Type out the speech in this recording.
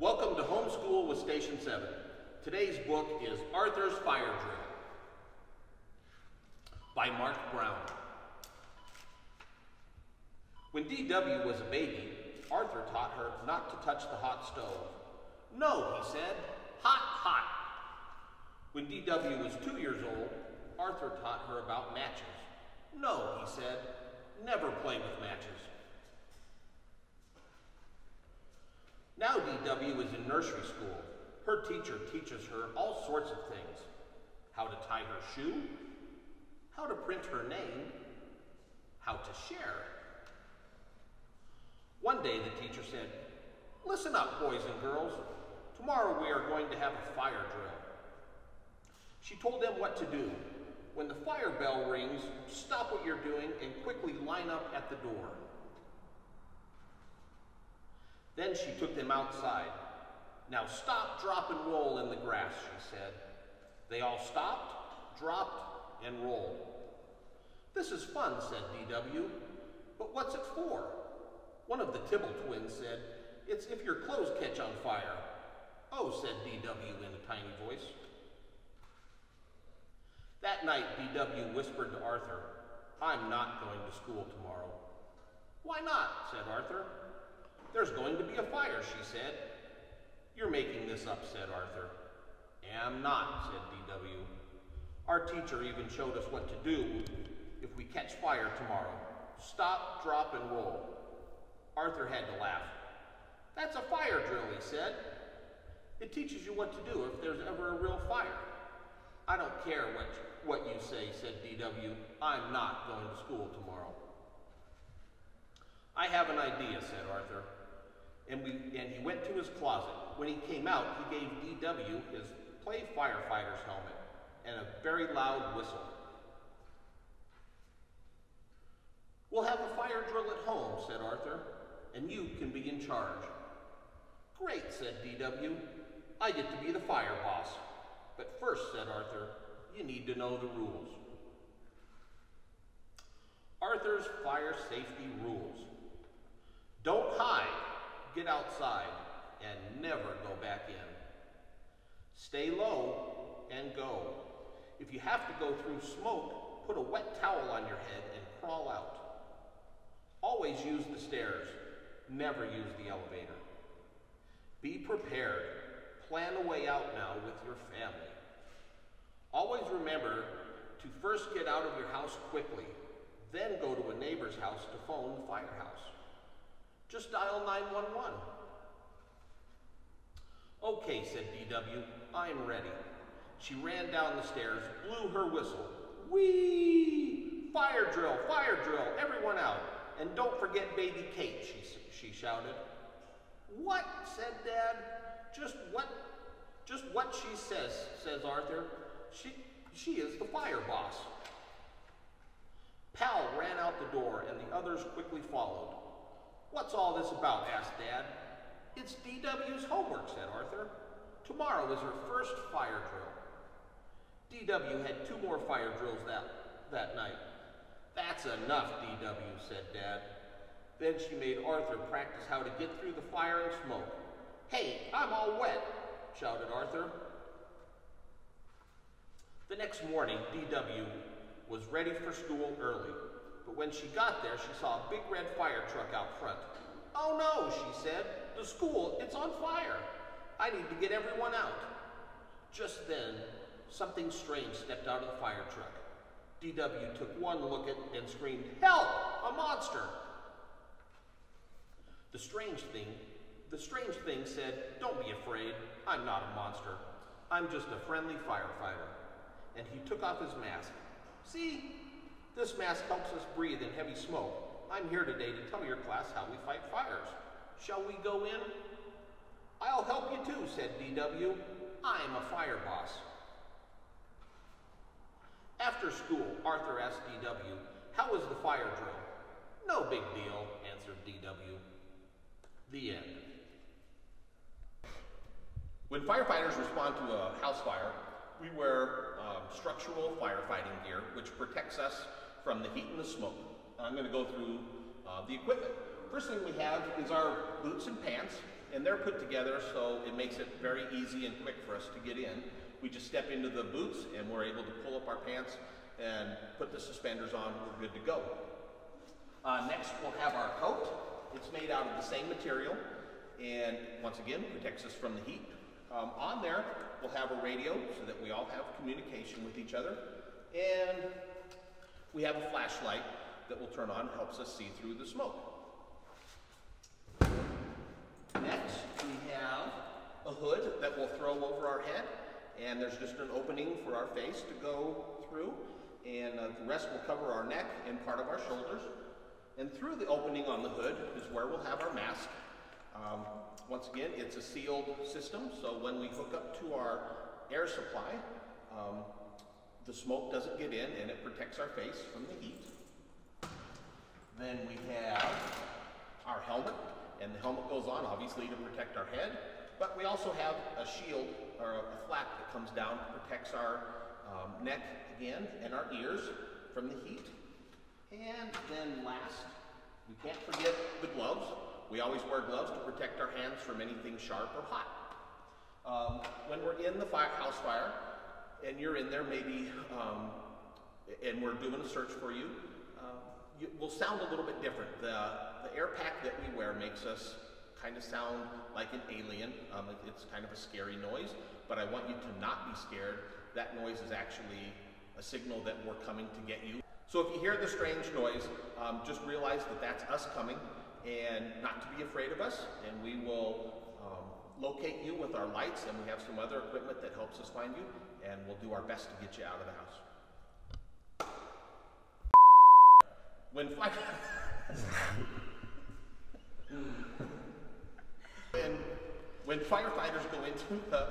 Welcome to Homeschool with Station 7. Today's book is Arthur's Fire Drill by Marc Brown. When D.W. was a baby, Arthur taught her not to touch the hot stove. No, he said, hot, hot. When D.W. was 2 years old, Arthur taught her about matches. No, he said, never play with matches. Now D.W. is in nursery school. Her teacher teaches her all sorts of things. How to tie her shoe, how to print her name, how to share. One day the teacher said, "Listen up, boys and girls. Tomorrow we are going to have a fire drill." She told them what to do. When the fire bell rings, stop what you're doing and quickly line up at the door. Then she took them outside. "Now stop, drop, and roll in the grass," she said. They all stopped, dropped, and rolled. "This is fun," said D.W., "but what's it for?" One of the Tibble twins said, "It's if your clothes catch on fire." "Oh," said D.W. in a tiny voice. That night, D.W. whispered to Arthur, "I'm not going to school tomorrow." "Why not?" said Arthur. "There's going to be a fire," she said. "You're making this up," said Arthur. "Am not," said D.W. "Our teacher even showed us what to do if we catch fire tomorrow. Stop, drop, and roll." Arthur had to laugh. "That's a fire drill," he said. "It teaches you what to do if there's ever a real fire." "I don't care what you say," said D.W. "I'm not going to school tomorrow." "I have an idea," said Arthur. And he went to his closet. When he came out, he gave D.W. his Play Firefighters helmet and a very loud whistle. "We'll have a fire drill at home," said Arthur, "and you can be in charge." "Great," said D.W. "I get to be the fire boss. But first," said Arthur, "you need to know the rules." Arthur's fire safety rules. Don't hide. Get outside and never go back in. Stay low and go. If you have to go through smoke, put a wet towel on your head and crawl out. Always use the stairs. Never use the elevator. Be prepared. Plan a way out now with your family. Always remember to first get out of your house quickly, then go to a neighbor's house to phone the firehouse. Just dial 911. "Okay," said D.W., "I'm ready." She ran down the stairs, blew her whistle. "Whee! Fire drill, everyone out. And don't forget baby Kate," she shouted. "What?" said Dad. Just what she says Arthur. She is the fire boss." Pal ran out the door and the others quickly followed. "What's all this about?" asked Dad. "It's D.W.'s homework," said Arthur. "Tomorrow is her first fire drill." D.W. had 2 more fire drills that night. "That's enough, D.W.," said Dad. Then she made Arthur practice how to get through the fire and smoke. "Hey, I'm all wet," shouted Arthur. The next morning, D.W. was ready for school early. But when she got there, she saw a big red fire truck out front. "Oh no," she said, "the school, it's on fire. I need to get everyone out." Just then, something strange stepped out of the fire truck. D.W. took one look at it and screamed, "Help! A monster!" The strange thing said, "Don't be afraid. I'm not a monster. I'm just a friendly firefighter." And he took off his mask. "See? This mask helps us breathe in heavy smoke. I'm here today to tell your class how we fight fires. Shall we go in?" "I'll help you too," said D.W. "I'm a fire boss." After school, Arthur asked D.W., "How was the fire drill?" "No big deal," answered D.W. The end. When firefighters respond to a house fire, we wear structural firefighting gear, which protects us from the heat and the smoke. I'm going to go through the equipment. First thing we have is our boots and pants. and they're put together so it makes it very easy and quick for us to get in. We just step into the boots and we're able to pull up our pants and put the suspenders on. We're good to go. Next, we'll have our coat. It's made out of the same material and once again protects us from the heat. On there, we'll have a radio so that we all have communication with each other, and we have a flashlight that will turn on, helps us see through the smoke. Next, we have a hood that we'll throw over our head, and there's just an opening for our face to go through, and the rest will cover our neck and part of our shoulders. And through the opening on the hood is where we'll have our mask. Once again, it's a sealed system, so when we hook up to our air supply, the smoke doesn't get in and it protects our face from the heat. Then we have our helmet, and the helmet goes on obviously to protect our head, but we also have a shield or a flap that comes down, protects our neck again and our ears from the heat. And then last, we can't forget the gloves. We always wear gloves to protect our hands from anything sharp or hot. When we're in the house fire, and you're in there maybe, and we're doing a search for you, we'll sound a little bit different. The air pack that we wear makes us kind of sound like an alien. It's kind of a scary noise, but I want you to not be scared. That noise is actually a signal that we're coming to get you. So if you hear the strange noise, just realize that that's us coming, and not to be afraid of us, and we will locate you with our lights, and we have some other equipment that helps us find you, and we'll do our best to get you out of the house. When firefighters go into the